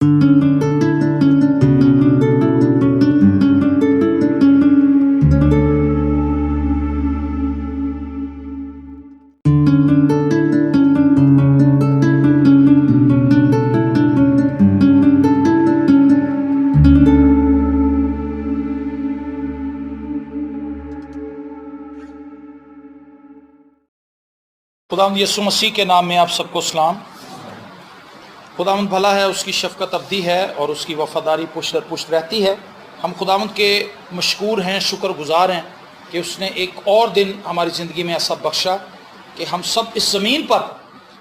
खुदावंद यीशु मसीह के नाम में आप सबको सलाम। खुदावंद भला है, उसकी शफ़क़त अब्दी है और उसकी वफ़ादारी पुश्त दर पुश्त रहती है। हम खुदावंद के मशकूर हैं, शुक्रगुज़ार हैं कि उसने एक और दिन हमारी ज़िंदगी में ऐसा बख्शा कि हम सब इस ज़मीन पर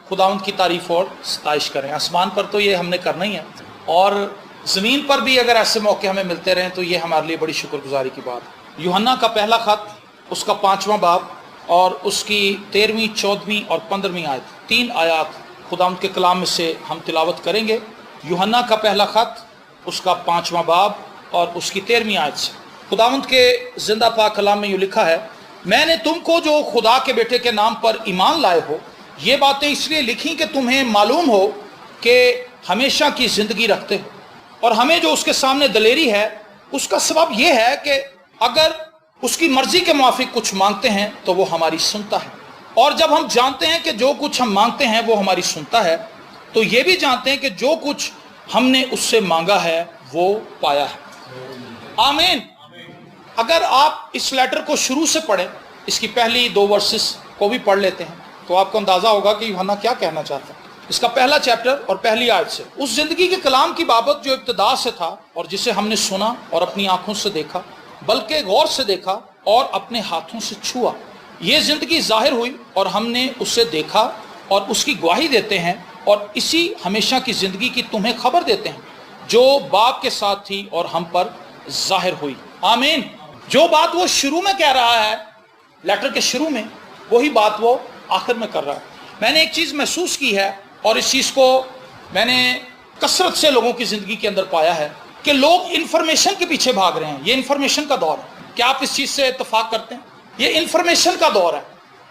खुदावंद की तारीफ़ और सताइश करें। आसमान पर तो ये हमने करना ही है, और ज़मीन पर भी अगर ऐसे मौके हमें मिलते रहें तो ये हमारे लिए बड़ी शुक्रगुज़ारी की बात है। यूहन्ना का पहला ख़त, उसका 5वां बाब और उसकी 13वीं, 14वीं और 15वीं आयत, 3 आयत खुदावंद के कलाम में से हम तिलावत करेंगे। यूहन्ना का पहला ख़त, उसका 5वां बाब और उसकी 13वीं आयत से खुदावंद के जिंदा पाक कलाम में यूँ लिखा है, मैंने तुमको जो खुदा के बेटे के नाम पर ईमान लाए हो ये बातें इसलिए लिखी कि तुम्हें मालूम हो कि हमेशा की ज़िंदगी रखते हो, और हमें जो उसके सामने दलेरी है उसका सबब यह है कि अगर उसकी मर्जी के मुआफिक कुछ मांगते हैं तो वो हमारी सुनता है, और जब हम जानते हैं कि जो कुछ हम मांगते हैं वो हमारी सुनता है तो ये भी जानते हैं कि जो कुछ हमने उससे मांगा है वो पाया है। आमीन। अगर आप इस लेटर को शुरू से पढ़ें, इसकी पहली 2 वर्सेस को भी पढ़ लेते हैं तो आपको अंदाज़ा होगा कि यूहन्ना क्या कहना चाहता है। इसका पहला चैप्टर और पहली आयत से उस ज़िंदगी के कलाम की बाबत जो इब्तिदा से था और जिसे हमने सुना और अपनी आँखों से देखा, बल्कि गौर से देखा और अपने हाथों से छुआ, ये ज़िंदगी ज़ाहिर हुई और हमने उसे देखा और उसकी गवाही देते हैं, और इसी हमेशा की ज़िंदगी की तुम्हें खबर देते हैं जो बाप के साथ थी और हम पर ज़ाहिर हुई। आमीन। जो बात वो शुरू में कह रहा है, लेटर के शुरू में, वही बात वो आखिर में कर रहा है। मैंने एक चीज़ महसूस की है और इस चीज़ को मैंने कसरत से लोगों की ज़िंदगी के अंदर पाया है कि लोग इन्फॉर्मेशन के पीछे भाग रहे हैं। ये इन्फॉर्मेशन का दौर है। क्या आप इस चीज़ से इत्तेफाक करते हैं? ये इन्फॉर्मेशन का दौर है।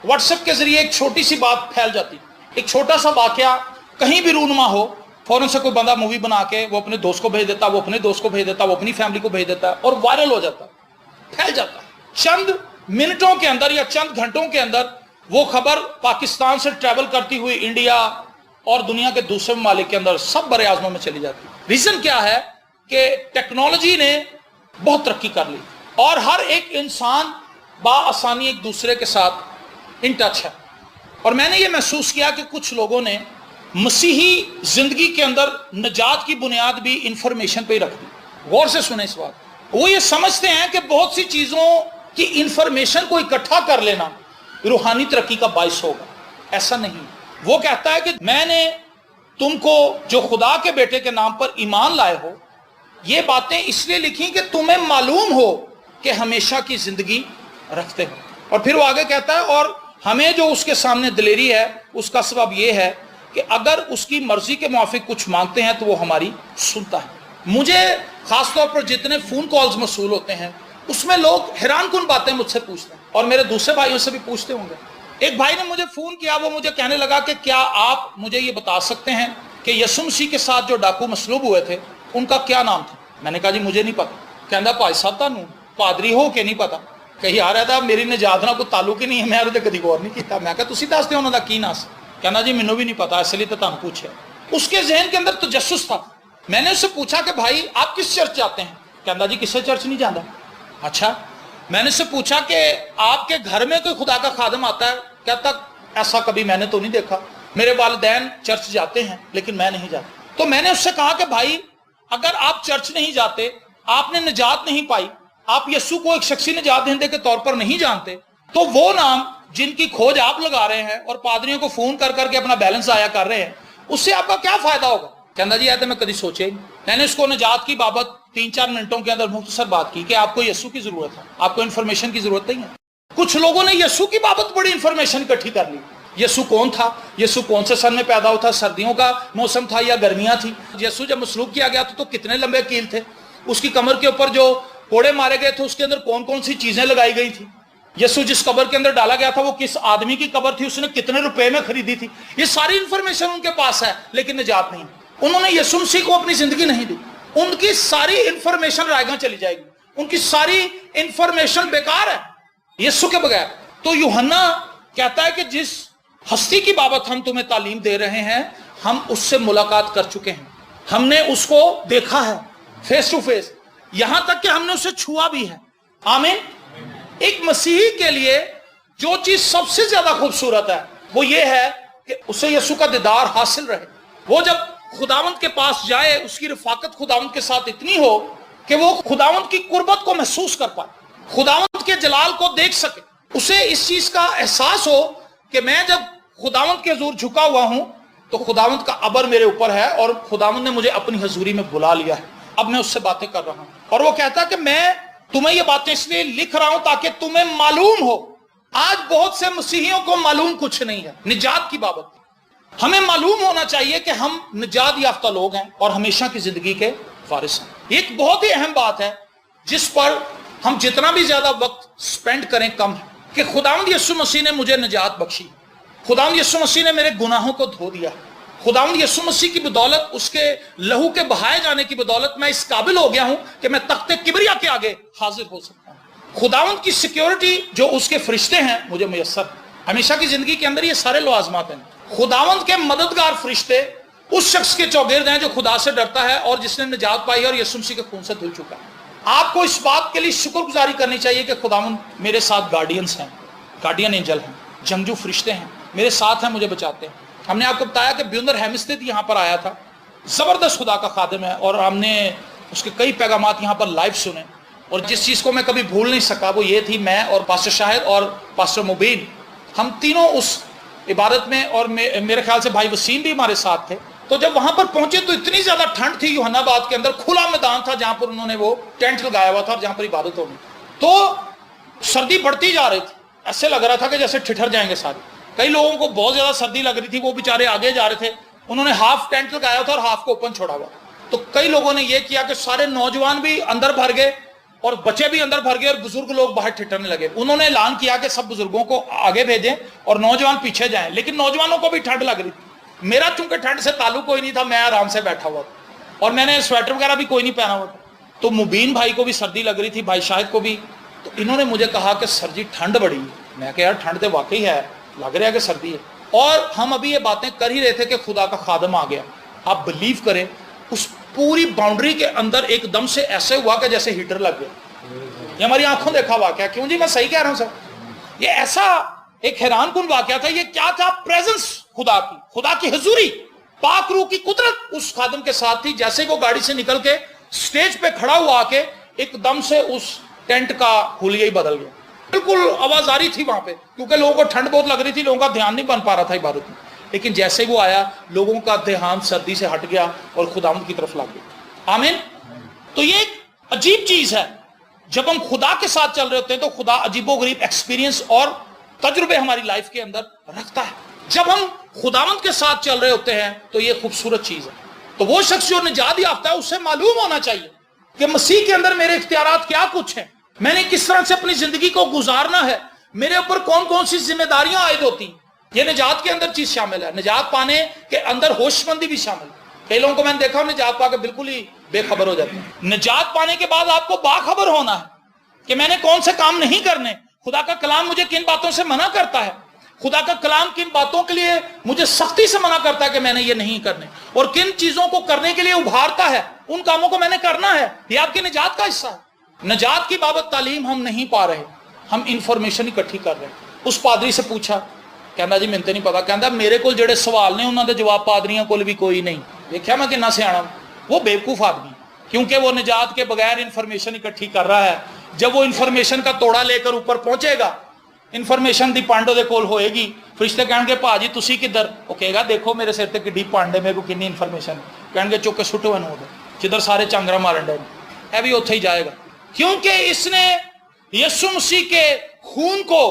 व्हाट्सएप के ज़रिए एक छोटी सी बात फैल जाती, एक छोटा सा वाकया कहीं भी रूनुमा हो, फ़ौरन से कोई बंदा मूवी बना के वो अपने दोस्त को भेज देता, वो अपने दोस्त को भेज देता, वो अपनी फैमिली को भेज देता है और वायरल हो जाता, फैल जाता। चंद मिनटों के अंदर या चंद घंटों के अंदर वो खबर पाकिस्तान से ट्रैवल करती हुई इंडिया और दुनिया के दूसरे ममालिक के अंदर सब बड़े आज़मों में चली जाती। रीज़न क्या है कि टेक्नोलॉजी ने बहुत तरक्की कर ली और हर एक इंसान बाआसानी एक दूसरे के साथ इन टच है। और मैंने ये महसूस किया कि कुछ लोगों ने मसीही ज़िंदगी के अंदर निजात की बुनियाद भी इंफॉर्मेशन पे ही रख दी। गौर से सुने इस बात। वो ये समझते हैं कि बहुत सी चीज़ों की इंफॉर्मेशन को इकट्ठा कर लेना रूहानी तरक्की का बाइस होगा। ऐसा नहीं। वो कहता है कि मैंने तुमको जो खुदा के बेटे के नाम पर ईमान लाए हो ये बातें इसलिए लिखी कि तुम्हें मालूम हो कि हमेशा की जिंदगी रखते हो। और फिर वो आगे कहता है, और हमें जो उसके सामने दलेरी है उसका सबब यह है कि अगर उसकी मर्जी के मुआफिक कुछ मांगते हैं तो वो हमारी सुनता है। मुझे खासतौर पर जितने फ़ोन कॉल्स मसूल होते हैं उसमें लोग हैरान कुन बातें मुझसे पूछते हैं, और मेरे दूसरे भाइयों से भी पूछते होंगे। एक भाई ने मुझे फ़ोन किया, वो मुझे कहने लगा कि क्या आप मुझे ये बता सकते हैं कि यीशु मसीह के साथ जो डाकू मसलूब हुए थे उनका क्या नाम था? मैंने कहा जी मुझे नहीं पता। कहता भाई साहब तानू पादरी हो के नहीं पता? कही यार है मेरी निजात नाल कोई ताल्लुक ही नहीं है, मैं उहदे कदी गौर नहीं किया। मैं कहा तुसी दस दो उन्होंने की नाम? कहना जी मैनू भी नहीं पता, इसलिए तो तुहानू पूछे। उसके जहन के अंदर तजस्सुस था। मैंने उससे पूछा कि भाई आप किस चर्च जाते हैं? कहता जी किसी चर्च नहीं जाता। अच्छा। मैंने उससे पूछा कि आपके घर में कोई खुदा का खादम आता है? कहता ऐसा कभी मैंने तो नहीं देखा, मेरे वालिदैन चर्च जाते हैं लेकिन मैं नहीं जाता। तो मैंने उससे कहा कि भाई अगर आप चर्च नहीं जाते, आपने निजात नहीं पाई, आप यीशु को एक शख्सी निजात दहिंदे के तौर पर नहीं जानते, तो वो नाम जिनकी खोज आप लगा रहे हैं और पादरियों को फोन कर करके अपना बैलेंस आया कर रहे हैं, उससे आपका क्या फायदा होगा? कहता जी ऐसे मैं कभी सोचे ही। मैंने उसको निजात की बाबत 3-4 मिनटों के अंदर मुख्तसर बात की कि आपको यीशु की जरूरत है, आपको इन्फॉर्मेशन की जरूरत नहीं है। कुछ लोगों ने यीशु की बाबत बड़ी इन्फॉर्मेशन इकट्ठी कर ली। यीशु कौन था, यीशु कौन से सन में पैदा हुआ था, सर्दियों का मौसम था या गर्मियां थी, यीशु जब मसलूब किया गया था तो कितने लंबे कील थे, उसकी कमर के ऊपर जो कोड़े मारे गए थे उसके अंदर कौन कौन सी चीजें लगाई गई थी, यीशु जिस कब्र के अंदर डाला गया था वो किस आदमी की कब्र थी, उसने कितने रुपए में खरीदी थी। ये सारी इंफॉर्मेशन उनके पास है लेकिन निजात नहीं। उन्होंने यीशु मसीह को अपनी जिंदगी नहीं दी, उनकी सारी इंफॉर्मेशन रायगा चली जाएगी, उनकी सारी इंफॉर्मेशन बेकार है यीशु के बगैर। तो यूहन्ना कहता है कि जिस हस्ती की बाबत हम तुम्हें तालीम दे रहे हैं, हम उससे मुलाकात कर चुके हैं, हमने उसको देखा है फेस टू फेस, यहां तक कि हमने उसे छुआ भी है। आमीन। एक मसीही के लिए जो चीज सबसे ज्यादा खूबसूरत है वो ये है कि उसे यीशु का दीदार हासिल रहे। वो जब खुदावंत के पास जाए, उसकी रफाकत खुदावंत के साथ इतनी हो कि वो खुदावंत की कुर्बत को महसूस कर पाए, खुदावंत के जलाल को देख सके, उसे इस चीज का एहसास हो कि मैं जब खुदावंत के हजूर झुका हुआ हूं तो खुदावंत का अबर मेरे ऊपर है और खुदावंत ने मुझे अपनी हजूरी में बुला लिया है, अब मैं उससे बातें कर रहा हूं। और वो कहता है कि मैं तुम्हें ये बातें इसलिए लिख रहा हूं ताकि तुम्हें मालूम हो। आज बहुत से मसीहियों को मालूम कुछ नहीं है निजात की बाबत। हमें मालूम होना चाहिए कि हम निजात याफ्ता लोग हैं और हमेशा की जिंदगी के वारिस हैं। एक बहुत ही अहम बात है जिस पर हम जितना भी ज्यादा वक्त स्पेंड करें कम है, कि खुदावंद यीशु मसीह ने मुझे निजात बख्शी, खुदावंद यीशु मसीह ने मेरे गुनाहों को धो दिया, खुदावंद यीशु मसीह की बदौलत, उसके लहू के बहाए जाने की बदौलत मैं इस काबिल हो गया हूं कि मैं तख्ते किबरिया के आगे हाजिर हो सकता हूं। खुदावंद की सिक्योरिटी जो उसके फरिश्ते हैं मुझे मुयस्सर, हमेशा की जिंदगी के अंदर ये सारे लवाजमात हैं। खुदावंद के मददगार फरिश्ते उस शख्स के चौगिर्द हैं जो खुदा से डरता है और जिसने निजात पाई है और यीशु मसीह के खून से धुल चुका है। आपको इस बात के लिए शुक्रगुजारी करनी चाहिए कि खुदावंद मेरे साथ गार्डियंस हैं, गार्डियन एंजल हैं, जंगजू फरिश्ते हैं, मेरे साथ हैं, मुझे बचाते हैं। हमने आपको बताया कि ब्यूंदर हेमिस्टेड यहाँ पर आया था, जबरदस्त खुदा का खादिम है, और हमने उसके कई पैगामात यहाँ पर लाइव सुने। और जिस चीज़ को मैं कभी भूल नहीं सका वो ये थी, मैं और पास्टर शाहिद और पास्टर मुबीन, हम तीनों उस इबादत में, और मेरे ख्याल से भाई वसीम भी हमारे साथ थे। तो जब वहां पर पहुंचे तो इतनी ज्यादा ठंड थी, यूहन्नाबाद के अंदर खुला मैदान था जहां पर उन्होंने वो टेंट लगाया हुआ था और जहां पर इबादत होनी, तो सर्दी बढ़ती जा रही थी, ऐसे लग रहा था कि जैसे ठिठर जाएंगे सारे। कई लोगों को बहुत ज्यादा सर्दी लग रही थी, वो बेचारे आगे जा रहे थे, उन्होंने हाफ टेंट लगाया था और हाफ को ओपन छोड़ा हुआ। तो कई लोगों ने ये किया कि सारे नौजवान भी अंदर भर गए और बच्चे भी अंदर भर गए और बुजुर्ग लोग बाहर ठिठरने लगे। उन्होंने ऐलान किया कि सब बुजुर्गों को आगे भेजें और नौजवान पीछे जाएं, लेकिन नौजवानों को भी ठंड लग रही थी। मेरा चूंकि ठंड से ताल्लुक कोई नहीं था, मैं आराम से बैठा हुआ था और मैंने स्वेटर वगैरह भी कोई नहीं पहना हुआ था। तो मुबीन भाई को भी सर्दी लग रही थी, भाई शाहिद को भी। तो इन्होंने मुझे कहा कि सर जी ठंड बड़ी है। मैं कहा यार ठंड तो वाकई है, लग रहा है कि सर्दी है। और हम अभी ये बातें कर ही रहे थे कि खुदा का खादम आ गया। आप बिलीव करें, उस पूरी बाउंड्री के अंदर एकदम से ऐसे हुआ कि जैसे हीटर लग गया। ये हमारी आंखों देखा वाकया। क्यों जी, मैं सही कह रहा हूं सर? ये ऐसा एक हैरान कुन वाकया था। ये क्या था? प्रेजेंस खुदा की हुजूरी, पाक रूह की कुदरत उस खादम के साथ थी। जैसे वो गाड़ी से निकल के स्टेज पे खड़ा हुआ आके एकदम से उस टेंट का हुलिया ही बदल गया। बिल्कुल आवाजारी थी वहां पे, क्योंकि लोगों को ठंड बहुत लग रही थी, लोगों का ध्यान नहीं बन पा रहा था इबादत में। लेकिन जैसे वो आया, लोगों का ध्यान सर्दी से हट गया और खुदावंद की तरफ लग गया। आमीन। तो ये एक अजीब चीज है, जब हम खुदा के साथ चल रहे होते हैं तो खुदा अजीबोगरीब एक्सपीरियंस और तजुर्बे हमारी लाइफ के अंदर रखता है। जब हम खुदावंद के साथ चल रहे होते हैं तो ये खूबसूरत चीज है। तो वो शख्स जो निजात याफ्ता है, उससे मालूम होना चाहिए कि मसीह के अंदर मेरे इख्तियारात क्या कुछ हैं, मैंने किस तरह से अपनी जिंदगी को गुजारना है, मेरे ऊपर कौन कौन सी जिम्मेदारियां आयद होती हैं। ये निजात के अंदर चीज शामिल है। निजात पाने के अंदर होशमंदी भी शामिल है। कई लोगों को मैंने देखा निजात पाके बिल्कुल ही बेखबर हो जाते हैं। निजात पाने के बाद आपको बाखबर होना है कि मैंने कौन से काम नहीं करने, खुदा का कलाम मुझे किन बातों से मना करता है, खुदा का कलाम किन बातों के लिए मुझे सख्ती से मना करता है कि मैंने ये नहीं करने, और किन चीजों को करने के लिए उभारता है, उन कामों को मैंने करना है। ये आपकी निजात का हिस्सा है। निजात की बाबत तालीम हम नहीं पा रहे, हम इंफॉर्मेशन इकट्ठी कर रहे हैं। उस पादरी से पूछा, कहना जी मैंने नहीं पता, कहता मेरे को जेड़े सवाल ने उन्होंने जवाब पादरियों को भी कोई नहीं। देखा मैं कितना सियाना। वो बेवकूफ आदमी, क्योंकि वो निजात के बगैर इंफॉर्मेशन इकट्ठी कर रहा है। जब वो इंफॉर्मेशन का तोड़ा लेकर ऊपर पहुंचेगा, इंफॉर्मेशन दी पांडो दे कोल होएगी, फरिश्ते कहणगे भाजी तुसी किधर, वो कहेगा देखो मेरे सिर ते किड्डी पांडे, मेरे को कितनी इंफॉर्मेशन, कहणगे चुक के सुटो इनू उधर जिधर सारे चांगरा मारन डे, है भी उत्थे ही जाएगा, क्योंकि इसने यीशु मसीह के खून को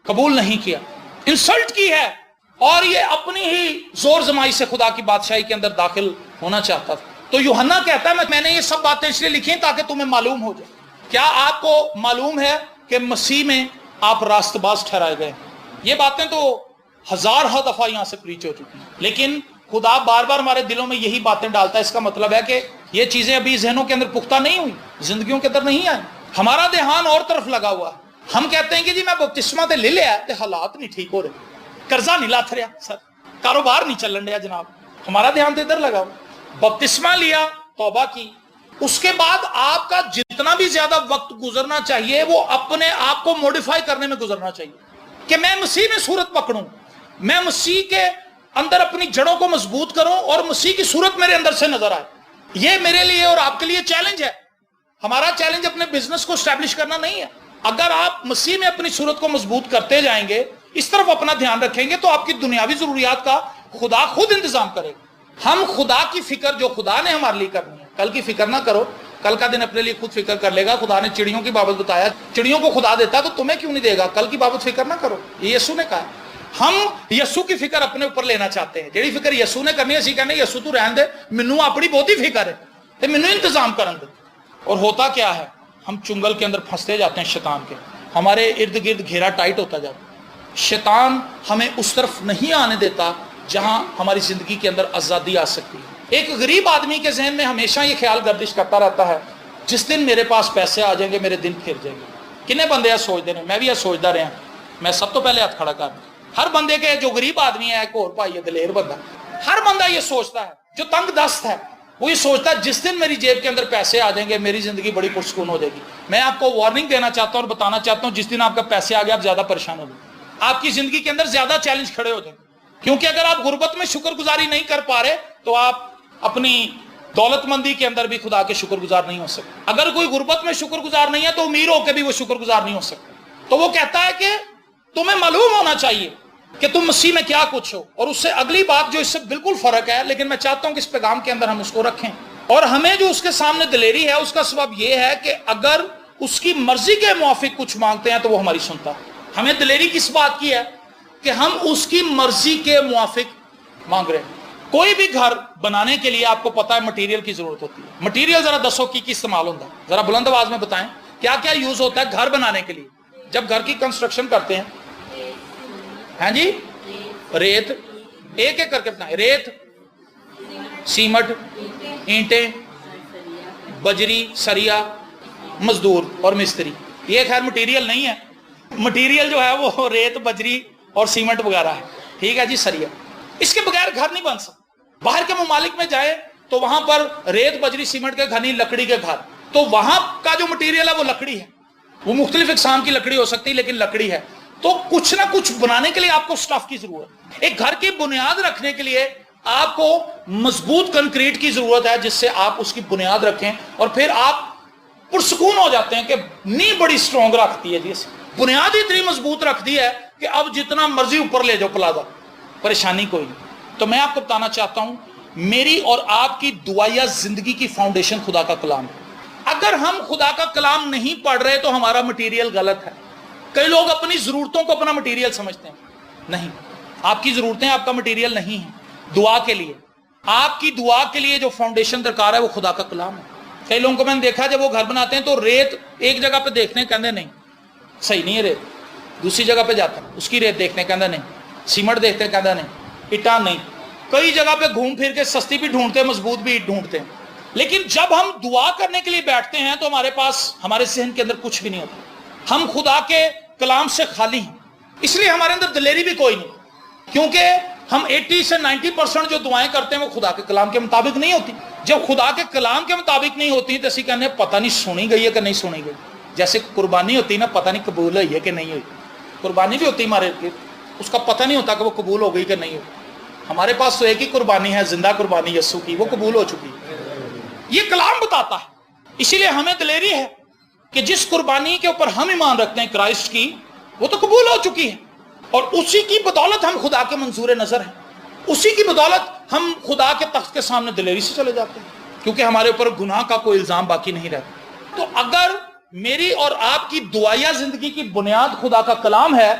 कबूल नहीं किया, इंसल्ट की है, और ये अपनी ही जोर जमाई से खुदा की बादशाही के अंदर दाखिल होना चाहता था। तो यूहन्ना कहता है मैंने ये सब बातें इसलिए लिखी ताकि तुम्हें मालूम हो जाए। क्या आपको मालूम है कि मसीह में आप रास्तबाज ठहराए गए? ये बातें तो हजार दफा यहां से प्रीच हो चुकी हैं, लेकिन खुदा बार बार हमारे दिलों में यही बातें डालता है, इसका मतलब है कि ये चीजें अभी जहनों के अंदर पुख्ता नहीं हुई, जिंदगियों के अंदर नहीं आई, हमारा ध्यान और तरफ लगा हुआ। हम कहते हैं कि जी मैं बपतिस्मा ते ले लिया ते हालात नहीं ठीक हो रहे, कर्जा नहीं लथ रहा सर, कारोबार नहीं चलन रहा जनाब, हमारा ध्यान तो इधर लगा हुआ। बपतिस्मा लिया, तौबा की, उसके बाद आपका जितना भी ज्यादा वक्त गुजरना चाहिए वो अपने आप को मॉडिफाई करने में गुजरना चाहिए कि मैं मसीह में सूरत पकड़ूं, मैं मसीह के अंदर अपनी जड़ों को मजबूत करूं और मसीह की सूरत मेरे अंदर से नजर आए। ये मेरे लिए और आपके लिए चैलेंज है। हमारा चैलेंज अपने बिजनेस को स्टैब्लिश करना नहीं है। अगर आप मसीह में अपनी सूरत को मजबूत करते जाएंगे, इस तरफ अपना ध्यान रखेंगे, तो आपकी दुनियावी जरूरियात का खुदा खुद इंतजाम करेगा। हम खुदा की फिक्र जो खुदा ने हमारे लिए करनी है, कल की फिक्र ना करो, कल का दिन अपने लिए खुद फिक्र कर लेगा। खुदा ने चिड़ियों की बाबत बताया, चिड़ियों को खुदा देता तो तुम्हें क्यों नहीं देगा, कल की बाबत फिक्र ना करो, ये यीशु ने कहा। हम यीशु की फिक्र अपने ऊपर लेना चाहते हैं, जेड़ी फिक्र यीशु ने करनी है, असी कहने यीशु तू रहन दे, मैनू अपनी बहुत ही फिक्र है ते मैनू इंतजाम करन दे। और होता क्या है, हम चुंगल के अंदर फंसते जाते हैं शैतान के, हमारे इर्द गिर्द घेरा टाइट होता जाता है। शैतान हमें उस तरफ नहीं आने देता जहां हमारी जिंदगी के अंदर आजादी आ सकती है। एक गरीब आदमी के जहन में हमेशा ये ख्याल गर्दिश करता रहता है, जिस दिन मेरे पास पैसे आ जाएंगे मेरे दिन फिर जाएंगे। किन्ने बंदे सोचते हैं, मैं भी यह सोचता रहा, मैं सब तो पहले हाथ खड़ा कर। हर बंदे के जो गरीब आदमी है, एक और भाई है दलेर बंदा, हर बंदा ये सोचता है, जो तंग दस्त है वो ये सोचता है जिस दिन मेरी जेब के अंदर पैसे आ जाएंगे मेरी जिंदगी बड़ी पुरसकून हो जाएगी। मैं आपको वार्निंग देना चाहता हूं और बताना चाहता हूं, जिस दिन आपका पैसे आ गए आप ज्यादा परेशान हो जाएंगे, आपकी जिंदगी के अंदर ज्यादा चैलेंज खड़े हो जाएंगे। क्योंकि अगर आप गुर्बत में शुक्रगुजारी नहीं कर पा रहे तो आप अपनी दौलतमंदी के अंदर भी खुदा के शुक्रगुजार नहीं हो सकते। अगर कोई गुर्बत में शुक्रगुजार नहीं है तो अमीर होकर भी वो शुक्रगुजार नहीं हो सकता। तो वो कहता है कि तुम्हें मालूम होना चाहिए कि तुम मसीह में क्या कुछ हो। और उससे अगली बात जो इससे बिल्कुल फर्क है, लेकिन मैं चाहता हूं कि इस पैगाम के अंदर हम उसको रखें। और हमें जो उसके सामने दिलेरी है, उसका सबब यह है कि अगर उसकी मर्जी के मुआफिक कुछ मांगते हैं तो वो हमारी सुनता है। हमें दिलेरी किस बात की है कि हम उसकी मर्जी के मुआफिक मांग रहे हैं। कोई भी घर बनाने के लिए आपको पता है मटेरियल की जरूरत होती है। मटेरियल जरा दसो की इस्तेमाल होता है, जरा बुलंद आवाज में बताएं क्या क्या यूज होता है घर बनाने के लिए। जब घर की कंस्ट्रक्शन करते हैं, हैं जी, रेत, एक एक करके बताएं, रेत, सीमेंट, ईंटें, बजरी, सरिया, मजदूर और मिस्त्री। ये खैर मटेरियल नहीं है, मटेरियल जो है वो रेत, बजरी और सीमेंट वगैरह है, ठीक है जी, सरिया। इसके बगैर घर नहीं बन सकता। बाहर के ममालिक में जाए तो वहां पर रेत, बजरी, सीमेंट के घर नहीं, लकड़ी के घर। तो वहां का जो मटेरियल है वो लकड़ी है। वो मुख्तलिफ इकसाम की लकड़ी हो सकती है, लेकिन लकड़ी है। तो कुछ ना कुछ बनाने के लिए आपको स्टफ की जरूरत है। एक घर की बुनियाद रखने के लिए आपको मजबूत कंक्रीट की जरूरत है, जिससे आप उसकी बुनियाद रखें और फिर आप पुरसकून हो जाते हैं कि नींव बड़ी स्ट्रॉन्ग रखती है जी, बुनियाद ही इतनी मजबूत रखती है कि अब जितना मर्जी ऊपर ले जाओ प्लाजा, परेशानी कोई नहीं। तो मैं आपको बताना चाहता हूं, मेरी और आपकी दुआया जिंदगी की फाउंडेशन खुदा का कलाम है। अगर हम खुदा का कलाम नहीं पढ़ रहे तो हमारा मटेरियल गलत है। कई लोग अपनी जरूरतों को अपना मटेरियल समझते हैं, नहीं, आपकी जरूरतें आपका मटेरियल नहीं है। दुआ के लिए, आपकी दुआ के लिए जो फाउंडेशन दरकार है वो खुदा का कलाम है। कई लोगों को मैंने देखा जब वो घर बनाते हैं तो रेत एक जगह पे देखते हैं, कहते नहीं सही नहीं है रेत, दूसरी जगह पे जाते हैं उसकी रेत देखते हैं, कहते नहीं, सीमेंट देखते हैं, कहते नहीं, इटा नहीं, कई जगह पे घूम फिर के सस्ती भी ढूंढते हैं, मजबूत भी ढूंढते हैं। लेकिन जब हम दुआ करने के लिए बैठते हैं तो हमारे पास, हमारे जहन के अंदर कुछ भी नहीं होता। हम खुदा के कलाम से खाली हैं, इसलिए हमारे अंदर दिलेरी भी कोई नहीं, क्योंकि हम 80 से 90% जो दुआएं करते हैं वो खुदा के कलाम के मुताबिक नहीं होती। जब खुदा के कलाम के मुताबिक नहीं होती तो असी कहने पता नहीं सुनी गई है कि नहीं सुनी गई। जैसे कुर्बानी होती है ना, पता नहीं कबूल हुई है कि नहीं हुई। कुर्बानी भी होती हमारे, उसका पता नहीं होता कि वो कबूल हो गई कि नहीं हुई। हमारे पास तो एक ही कुर्बानी है, जिंदा कुर्बानी यीशु की, वो कबूल हो चुकी है। ये कलाम बताता है। इसीलिए हमें दिलेरी है कि जिस कुर्बानी के ऊपर हम ईमान रखते हैं क्राइस्ट की, वो तो कबूल हो चुकी है और उसी की बदौलत हम खुदा के मंजूर नजर हैं। उसी की बदौलत हम खुदा के तख्त के सामने दिलेरी से चले जाते हैं, क्योंकि हमारे ऊपर गुनाह का कोई इल्जाम बाकी नहीं रहता। तो अगर मेरी और आपकी दुआया जिंदगी की बुनियाद खुदा का कलाम है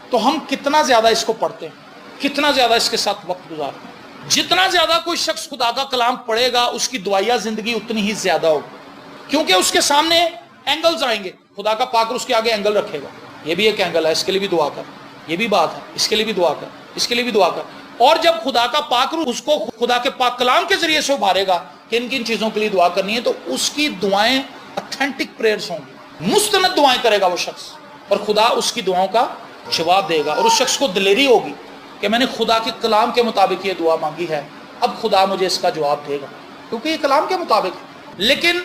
तो हम कितना ज्यादा इसको पढ़ते हैं, कितना ज्यादा इसके साथ वक्त गुजारते हैं। जितना ज्यादा कोई शख्स खुदा का कलाम पढ़ेगा उसकी दुआया जिंदगी उतनी ही ज्यादा होगी, क्योंकि उसके सामने एंगल्स आएंगे। खुदा का पाक उसके आगे एंगल रखेगा, ये भी एक एंगल है, इसके लिए भी दुआ कर, ये भी बात है, इसके लिए भी दुआ कर, इसके लिए भी दुआ कर। اور جب خدا کا پاک روح اس کو خدا کے پاک کلام کے ذریعے سے ابھارے گا کہ ان کن چیزوں کے لیے دعا کرنی ہے، تو اس کی دعائیں اتھینٹک پریئرز ہوں گی، مستند دعائیں کرے گا وہ شخص، اور خدا اس کی دعاؤں کا جواب دے گا، اور اس شخص کو دلیری ہوگی کہ میں نے خدا کے کلام کے مطابق یہ دعا مانگی ہے، اب خدا مجھے اس کا جواب دے گا کیونکہ یہ کلام کے مطابق ہے۔ لیکن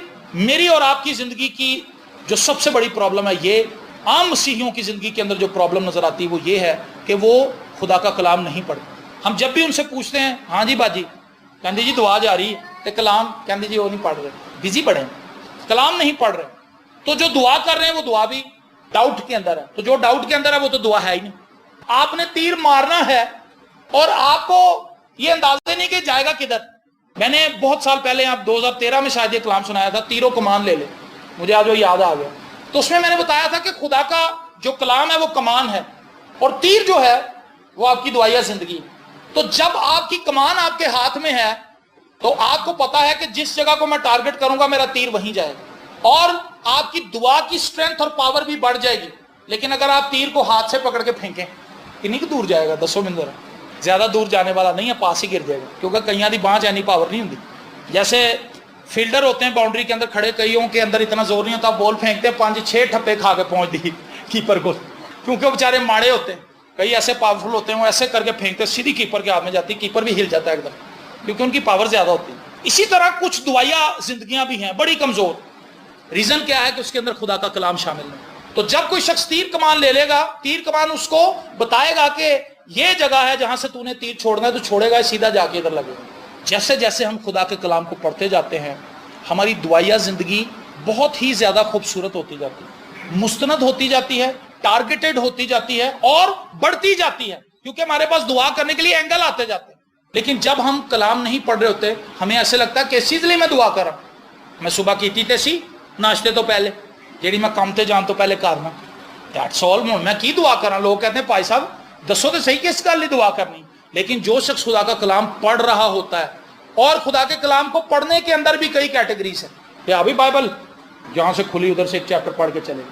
میری اور آپ کی زندگی کی جو سب سے بڑی پرابلم ہے، یہ عام مسیحیوں کی زندگی کے اندر جو پرابلم نظر آتی ہے وہ یہ ہے کہ وہ خدا کا کلام نہیں پڑھتے۔ ہم جب بھی ان سے پوچھتے ہیں ہاں جی باجی کہندے جی دعا جاری ہے، تو کلام کہندے جی وہ نہیں پڑھ رہے، بزی پڑھیں، کلام نہیں پڑھ رہے، تو جو دعا کر رہے ہیں وہ دعا بھی ڈاؤٹ کے اندر ہے، تو جو ڈاؤٹ کے اندر ہے وہ تو دعا ہے ہی نہیں۔ آپ نے تیر مارنا ہے اور آپ کو یہ اندازہ نہیں کہ جائے گا کدھر۔ میں نے بہت سال پہلے، آپ 2013 میں شاید یہ کلام سنایا تھا، تیر و کمان لے لے، مجھے آج وہ یاد آ گیا، تو اس میں نے بتایا تھا کہ خدا کا جو کلام ہے وہ کمان ہے اور تیر جو ہے وہ آپ کی دعائیہ زندگی۔ تو جب آپ کی کمان آپ کے ہاتھ میں ہے تو آپ کو پتا ہے کہ جس جگہ کو میں ٹارگٹ کروں گا میرا تیر وہیں جائے گا، اور آپ کی دعا کی سٹرینتھ اور پاور بھی بڑھ جائے گی۔ لیکن اگر آپ تیر کو ہاتھ سے پکڑ کے پھینکیں، کنی کی دور جائے گا؟ 10 منظر ہے، زیادہ دور جانے والا نہیں ہے، پاس ہی گر جائے گا، کیونکہ کئیاں دی بانھ اینی پاور نہیں ہوتی۔ جیسے فیلڈر ہوتے ہیں باؤنڈری کے اندر کھڑے، کئیوں کے اندر اتنا زور نہیں ہوتا، بال پھینکتے ہیں 5-6 ٹھپے کھا کے پہنچ دی کیپر کو، کیونکہ وہ بیچارے ماڑے ہوتے ہیں، کئی ایسے پاورفل ہوتے ہیں، وہ ایسے کر کے پھینکتے سیدھی کیپر کے ہاتھ میں جاتی، کیپر بھی ہل جاتا ہے ایک دم، کیونکہ ان کی پاور زیادہ ہوتی ہے۔ اسی طرح کچھ دعائیہ زندگیاں بھی ہیں بڑی کمزور، ریزن کیا ہے کہ اس کے اندر خدا کا کلام شامل نہیں۔ تو جب کوئی شخص تیر کمان لے لے گا، تیر کمان اس کو بتائے گا کہ یہ جگہ ہے جہاں سے تو نے تیر چھوڑنا ہے، تو چھوڑے گا سیدھا جا کے ادھر لگے گا۔ جیسے جیسے ہم خدا کے کلام کو پڑھتے جاتے ہیں، ہماری دعائیہ زندگی بہت ہی زیادہ خوبصورت ہوتی جاتی ہے، مستند ہوتی جاتی ہے، ٹارگیٹڈ ہوتی جاتی ہے اور بڑھتی جاتی ہے، کیونکہ ہمارے پاس دعا کرنے کے لیے اینگل آتے جاتے ہیں۔ لیکن جب ہم کلام نہیں پڑھ رہے ہوتے، ہمیں ایسے لگتا ہے کہ اس چیز لیے میں دعا کر رہا ہوں، میں صبح کیتی تے سی ناشتے تو پہلے، جیڑی میں کام تے جان تو پہلے کرنا، دیٹس آل، میں کی دعا کر رہا ہوں۔ لوگ کہتے ہیں بھائی صاحب دسو تو صحیح کس گل دعا کرنی۔ لیکن جو شخص خدا کا کلام پڑھ رہا ہوتا ہے، اور خدا کے کلام کو پڑھنے کے اندر بھی کئی کیٹیگریز ہیں، کہ ابھی بائبل جہاں سے کھلی ادھر سے ایک چیپٹر پڑھ کے چلے،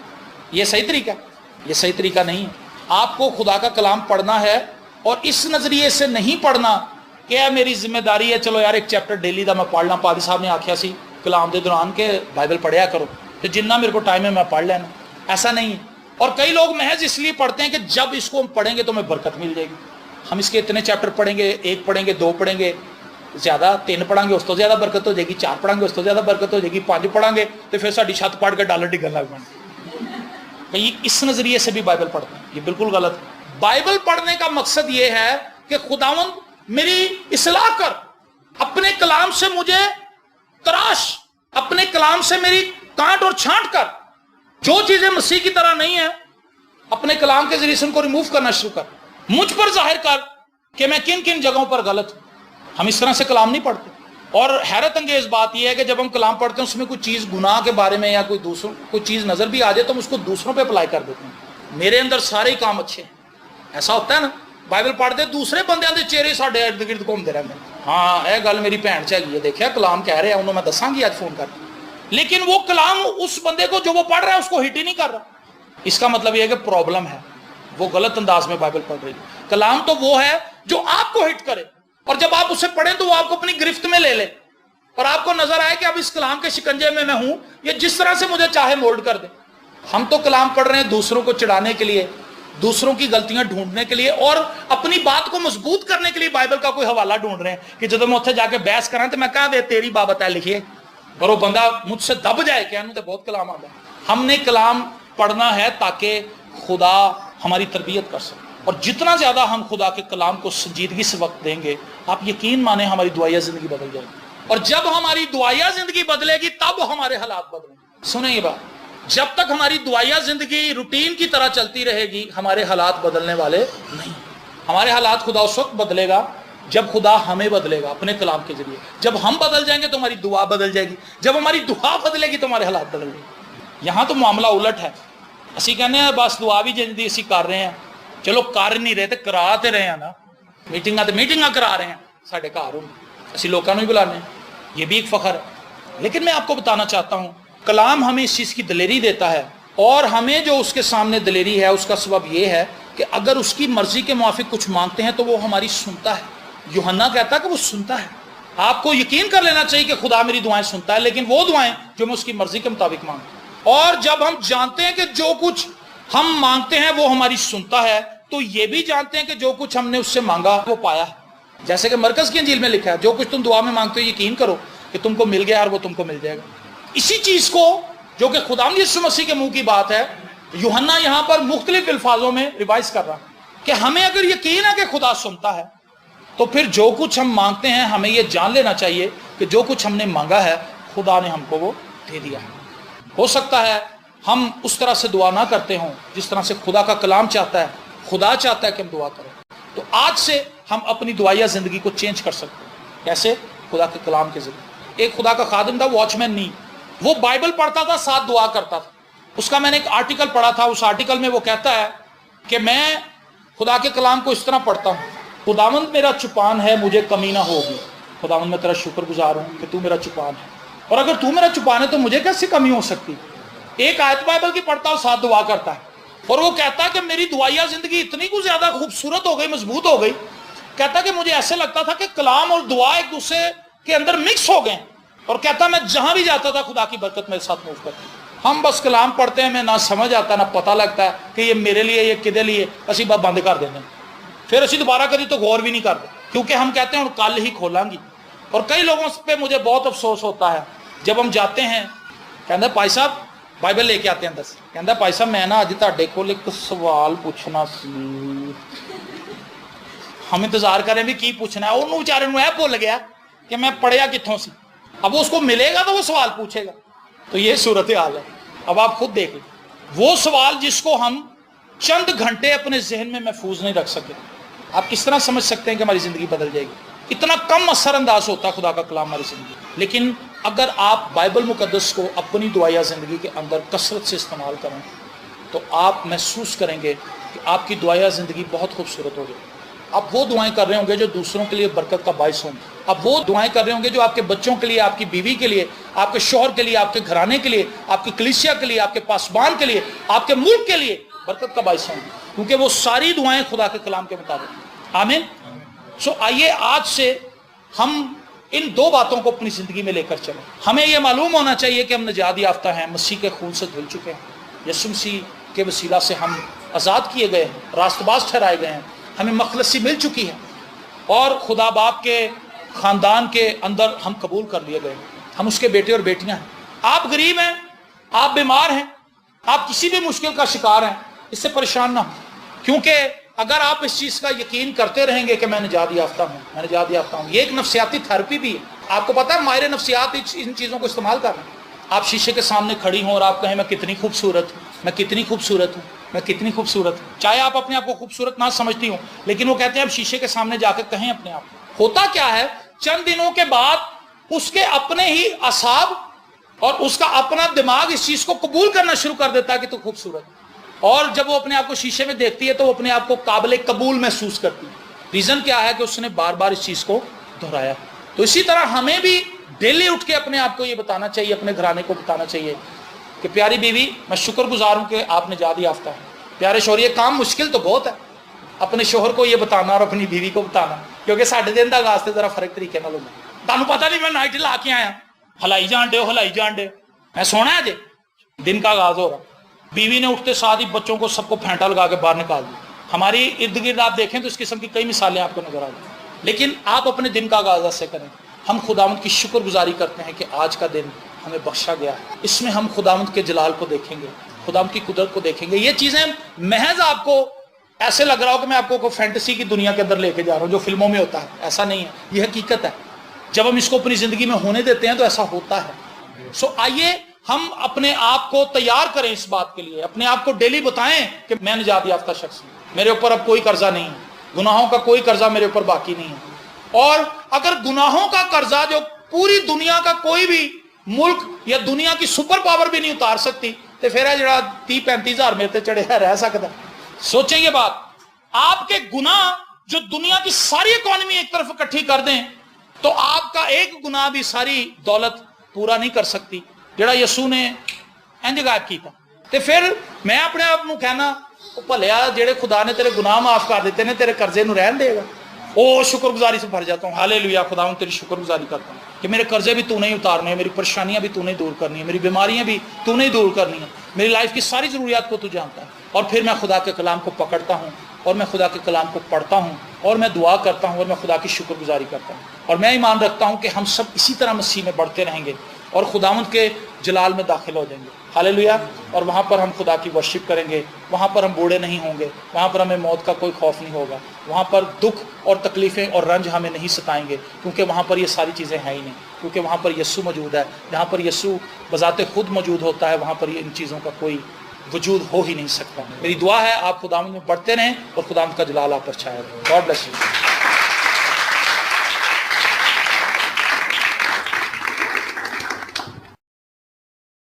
یہ صحیح طریقہ ہے؟ یہ صحیح طریقہ نہیں ہے۔ آپ کو خدا کا کلام پڑھنا ہے، اور اس نظریے سے نہیں پڑھنا کہ میری ذمہ داری ہے چلو یار ایک چیپٹر ڈیلی دا میں پڑھ لاں، پادری صاحب نے آکھیا سی کلام دے دوران کہ بائبل پڑھیا کرو، تو جنہ میرے کو ٹائم ہے میں پڑھ لینا، ایسا نہیں ہے۔ اور کئی لوگ محض اس لیے پڑھتے ہیں کہ جب اس کو ہم پڑھیں گے تو ہمیں برکت مل جائے گی، ہم اس کے اتنے چیپٹر پڑھیں گے، 1 پڑھیں گے، 2 پڑھیں گے، زیادہ 3 پڑھیں گے اس تو زیادہ برکت ہو جائے گی، 4 پڑھیں گے اس تو زیادہ برکت ہو جائے گی، 5 پڑھیں گے تو پھر ساری چھت پڑھ کے ڈالر ڈگن لگ پائیں۔ کئی اس نظریے سے بھی بائبل پڑھتے ہیں، یہ بالکل غلط ہے۔ بائبل پڑھنے کا مقصد یہ ہے کہ خداوند میری اصلاح کر، اپنے کلام سے مجھے تراش، اپنے کلام سے میری کانٹ اور چھانٹ کر، جو چیزیں مسیح کی طرح نہیں ہیں اپنے کلام کے ذریعے سے ان کو ریموو کرنا شروع کر، مجھ پر ظاہر کر کہ میں کن کن جگہوں پر غلط ہوں۔ ہم اس طرح سے کلام نہیں پڑھتے، اور حیرت انگیز بات یہ ہے کہ جب ہم کلام پڑھتے ہیں اس میں کوئی چیز گناہ کے بارے میں یا کوئی چیز نظر بھی آ جائے تو ہم اس کو دوسروں پہ اپلائی کر دیتے ہیں۔ میرے اندر سارے ہی کام اچھے ہیں، ایسا ہوتا ہے نا، بائبل پڑھتے دوسرے بندیاں دے چہرے ساڈے ارد گرد گھومتے رہتے ہیں، ہاں یہ گل میری بھن چ ہے، دیکھا کلام کہہ رہے ہیں، انہوں میں دساں گی آج فون کر کے، لیکن وہ کلام اس بندے کو جو وہ پڑھ رہا ہے اس کو ہٹ ہی نہیں کر رہا۔ اس کا مطلب یہ ہے کہ پرابلم ہے، وہ غلط انداز میں بائبل پڑھ رہی ہے۔ کلام تو وہ ہے جو آپ کو ہٹ کرے، اور جب آپ اسے پڑھیں تو وہ آپ کو اپنی گرفت میں لے لے، اور آپ کو نظر آئے کہ اب اس کلام کے شکنجے میں ہوں، یہ جس طرح سے مجھے چاہے مولڈ کر دے۔ ہم تو کلام پڑھ رہے ہیں دوسروں کو چڑھانے کے لیے، دوسروں کی غلطیاں ڈھونڈنے کے لیے، اور اپنی بات کو مضبوط کرنے کے لیے بائبل کا کوئی حوالہ ڈھونڈ رہے ہیں کہ جب میں اتنے جا کے بحث کراں تو میں کہاں دے تیری بابت ہے لکھیے، اور وہ بندہ مجھ سے دب جائے کہ انہوں نے بہت کلام آتا ہے۔ ہم نے کلام پڑھنا ہے تاکہ خدا ہماری تربیت کر سکے، اور جتنا زیادہ ہم خدا کے کلام کو سنجیدگی سے وقت دیں گے، آپ یقین مانیں ہماری دعائیہ زندگی بدل جائے گی، اور جب ہماری دعائیہ زندگی بدلے گی تب ہمارے حالات بدلیں گے۔ سنیں یہ بات، جب تک ہماری دعائیہ زندگی روٹین کی طرح چلتی رہے گی ہمارے حالات بدلنے والے نہیں۔ ہمارے حالات خدا اس وقت بدلے گا جب خدا ہمیں بدلے گا اپنے کلام کے ذریعے۔ جب ہم بدل جائیں گے تو ہماری دعا بدل جائے گی، جب ہماری دعا بدلے گی تو ہمارے حالات بدل جائیں گے۔ یہاں تو معاملہ الٹ ہے، اسی کہنے ہیں بس دعا بھی جلدی اسی کر رہے ہیں، چلو کر نہیں رہے تو کرا تے رہے ہیں نا، میٹنگاں کرا رہے ہیں ساڈے گھر ہوں، اسی لوگوں بھی بلانے ہیں، یہ بھی ایک فخر ہے۔ لیکن میں آپ کو بتانا چاہتا ہوں کلام ہمیں اس چیز کی دلیری دیتا ہے، اور ہمیں جو اس کے سامنے دلیری ہے اس کا سبب یہ ہے کہ اگر اس کی مرضی کے موافق کچھ مانگتے ہیں تو وہ ہماری سنتا ہے۔ यूहन्ना कहता है कि वो सुनता है। आपको यकीन कर लेना चाहिए कि खुदा मेरी दुआएं सुनता है, लेकिन वो दुआएं जो मैं उसकी मर्जी के मुताबिक मांगता हूं। और जब हम जानते हैं कि जो कुछ हम मांगते हैं वो हमारी सुनता है, तो ये भी जानते हैं कि जो कुछ हमने उससे मांगा वो पाया है। जैसे कि मरकज की इंजील में लिखा है, जो कुछ तुम दुआ में मांगते हो यकीन करो कि तुमको मिल गया और वो तुमको मिल जाएगा। इसी चीज को जो कि खुदावंद यीशु मसीह के मुंह की बात है, यूहन्ना यहां पर मुख्तलिफ अल्फाजों में रिवाइज कर रहा है कि हमें अगर यकीन है कि खुदा सुनता है, तो फिर जो कुछ हम मांगते हैं हमें यह जान लेना चाहिए कि जो कुछ हमने मांगा है खुदा ने हमको वो दे दिया है। हो सकता है हम उस तरह से दुआ ना करते हों जिस तरह से खुदा का कलाम चाहता है, खुदा चाहता है कि हम दुआ करें। तो आज से हम अपनी दुआया जिंदगी को चेंज कर सकते हैं। कैसे? खुदा के कलाम के जरिए। एक खुदा का खादिम था, वॉचमैन नहीं, वो बाइबल पढ़ता था, साथ दुआ करता था। उसका मैंने एक आर्टिकल पढ़ा था, उस आर्टिकल में वो कहता है कि मैं खुदा के कलाम को इस तरह पढ़ता हूँ, खुदावंद मेरा चुपान है, मुझे कमी ना होगी। खुदावंद मैं तेरा शुक्रगुजार हूँ कि तू मेरा चुपान है, और अगर तू मेरा चुपान है तो मुझे कैसी कमी हो सकती। एक आयत बाइबल की पढ़ता हूँ, साथ दुआ करता है, और वो कहता है कि मेरी दुआया जिंदगी इतनी कुछ ज्यादा खूबसूरत हो गई, मजबूत हो गई। कहता कि मुझे ऐसे लगता था कि कलाम और दुआ एक दूसरे के अंदर मिक्स हो गए, और कहता मैं जहां भी जाता था खुदा की बरकत मेरे साथ मूव करती। हम बस कलाम पढ़ते हैं, मैं ना समझ आता ना पता लगता है कि ये मेरे लिए ये किदे लिए, असी बात बंद कर देंगे, फिर असी दोबारा कभी तो गौर भी नहीं करते, क्योंकि हम कहते हैं कल ही खोलांगी। और कई लोगों पे मुझे बहुत अफसोस होता है, जब हम जाते हैं कहते भाई साहब बाइबल लेके आते हैं, दस कहता भाई साहब मैं ना अज तुहाडे कोल एक सवाल पूछना सी। हम इंतजार करें भी की पूछना है, उन्होंने बेचारे नूं भुल गया कि मैं पढ़िया कित्थों सी। अब उसको मिलेगा तो वो सवाल पूछेगा। तो ये सूरत हाल है। अब आप खुद देख लो, वो सवाल जिसको हम चंद घंटे अपने जहन में महफूज नहीं रख सके, आप किस तरह समझ सकते हैं कि हमारी जिंदगी बदल जाएगी। इतना कम असरअंदाज होता है खुदा का कलाम हमारी जिंदगी। लेकिन अगर आप बाइबल मुकद्दस को अपनी दुआया जिंदगी के अंदर कसरत से इस्तेमाल करें, तो आप महसूस करेंगे कि आपकी दुआया जिंदगी बहुत खूबसूरत होगी। आप वो दुआएं कर रहे होंगे जो दूसरों के लिए बरकत का बायस होंगे। आप वो दुआएं कर रहे होंगे जो आपके बच्चों के लिए, आपकी बीवी के लिए, आपके शौहर के लिए, आपके घराने के लिए, आपकी कलीसिया के लिए, आपके पासबान के लिए, आपके मुल्क के लिए बरकत का बायस होंगे, क्योंकि वो सारी दुआएं खुदा के कलाम के मुताबिक। आमीन। सो आइए आज से हम इन दो बातों को अपनी जिंदगी में लेकर चलें। हमें यह मालूम होना चाहिए कि हम निजात याफ्ता हैं, मसीह के खून से धुल चुके हैं, यीशु मसीह के वसीला से हम आज़ाद किए गए हैं, रास्तबाज ठहराए गए हैं, हमें मखलसी मिल चुकी है, और खुदा बाप के ख़ानदान के अंदर हम कबूल कर लिए गए, हम उसके बेटे और बेटियां हैं। आप गरीब हैं, आप बीमार हैं, आप किसी भी मुश्किल का शिकार हैं, इससे परेशान ना हो, क्योंकि अगर आप इस चीज़ का यकीन करते रहेंगे कि मैं निजात याफ्ता हूँ, मैं निजात याफ्ता हूँ। ये एक नफ्सियाती थेरेपी भी है। आपको पता है माहिर नफ्सियात इन चीज़ों को इस्तेमाल कर रहे हैं। आप शीशे के सामने खड़ी हों और आप कहें मैं कितनी खूबसूरत हूँ, मैं कितनी खूबसूरत हूँ, मैं कितनी खूबसूरत हूँ। चाहे आप अपने आप को खूबसूरत ना समझती हो, लेकिन वो कहते हैं आप शीशे के सामने जाकर कहें अपने आप को। होता क्या है, चंद दिनों के बाद उसके अपने ही असाब और उसका अपना दिमाग इस चीज़ को कबूल करना शुरू कर देता है कि तू खूबसूरत। और जब वो अपने आप को शीशे में देखती है तो वो अपने आप को काबिल कबूल महसूस करती है। रीज़न क्या है कि उसने बार बार इस चीज़ को दोहराया। तो इसी तरह हमें भी डेली उठ के अपने आप को ये बताना चाहिए, अपने घराने को बताना चाहिए कि प्यारी बीवी मैं शुक्रगुजार हूँ कि आप निजात याफ्ता है। प्यारे शौहर, ये काम मुश्किल तो बहुत है, अपने शौहर को ये बताना और अपनी बीवी को बताना, क्योंकि साढ़े दिन का आगाज से जरा फर्क तरीके ना होगा। तुहानू पता नहीं मैं नाइट ला के आया, हलाई जान डे हो, हलाई जान डे, मैं सोना है अजे, दिन का आगाज हो रहा। बीवी ने उठते साथ ही बच्चों को सबको फेंटा लगा के बाहर निकाल दिया। हमारी इर्द गिर्द आप देखें तो इस किस्म की कई मिसालें आपको नजर आ जाए। लेकिन आप अपने दिन का आगाज ऐसे करें। हम खुदावंद की शुक्रगुजारी करते हैं कि आज का दिन हमें बख्शा गया है, इसमें हम खुदावंद के जलाल को देखेंगे, खुदावंद की कुदरत को देखेंगे। ये चीज़ें महज आपको ऐसे लग रहा हो कि मैं आपको कोई फैंटेसी की दुनिया के अंदर लेके जा रहा हूँ जो फिल्मों में होता है, ऐसा नहीं है, ये हकीकत है। जब हम इसको अपनी ज़िंदगी में होने देते हैं तो ऐसा होता है। सो आइए हम अपने आप को तैयार करें इस बात के लिए, अपने आप को डेली बताएं कि मैं निजात याफ्ता शख्स हूँ, मेरे ऊपर अब कोई कर्जा नहीं है, गुनाहों का कोई कर्जा मेरे ऊपर बाकी नहीं है। और अगर गुनाहों का कर्जा जो पूरी दुनिया का कोई भी मुल्क या दुनिया की सुपर पावर भी नहीं उतार सकती, तो फिर है जरा 30-35 हज़ार मेरे चढ़े रह सकता। सोचें ये बात, आपके गुनाह जो दुनिया की सारी इकोनॉमी एक तरफ इकट्ठी कर दें तो आपका एक गुनाह भी सारी दौलत पूरा नहीं कर सकती जड़ा यसू ने इंज गायब किया। तो फिर मैं अपने आप को कहना भलिया जेड़े खुदा ने तेरे गुनाह माफ कर दिते ने तेरे कर्जे नूं रहन देगा। ओ शुक्रगुजारी से भर जाता हूँ, हालेलुया, खुदावंद तेरी शुक्रगुजारी करता हूँ कि मेरे कर्जे भी तू नहीं उतारने हैं, मेरी परेशानियां भी तू नहीं दूर करनी है, मेरी बीमारियां भी तू नहीं दूर करनी है, मेरी लाइफ की सारी ज़रूरियात को तू जानता है। और फिर मैं खुदा के कलाम को पकड़ता हूँ और मैं खुदा के कलाम को पढ़ता हूँ और मैं दुआ करता हूँ और मैं खुदा की शुक्रगुजारी करता हूँ। और मैं ईमान रखता हूँ कि हम सब इसी तरह मसीह में बढ़ते रहेंगे और खुदावंद के जलाल में दाखिल हो जाएंगे, हालेलुया। और वहाँ पर हम खुदा की वर्शिप करेंगे, वहाँ पर हम बूढ़े नहीं होंगे, वहाँ पर हमें मौत का कोई खौफ नहीं होगा, वहाँ पर दुख और तकलीफ़ें और रंज हमें नहीं सताएंगे, क्योंकि वहाँ पर ये सारी चीज़ें हैं ही नहीं, क्योंकि वहाँ पर यीशु मौजूद है। जहाँ पर यीशु बज़ाते खुद मौजूद होता है, वहाँ पर इन चीज़ों का कोई वजूद हो ही नहीं सकता। मेरी दुआ है आप खुदावंद में बढ़ते रहें और खुदावंद का जलाल आप पर छाया रहे। God bless you.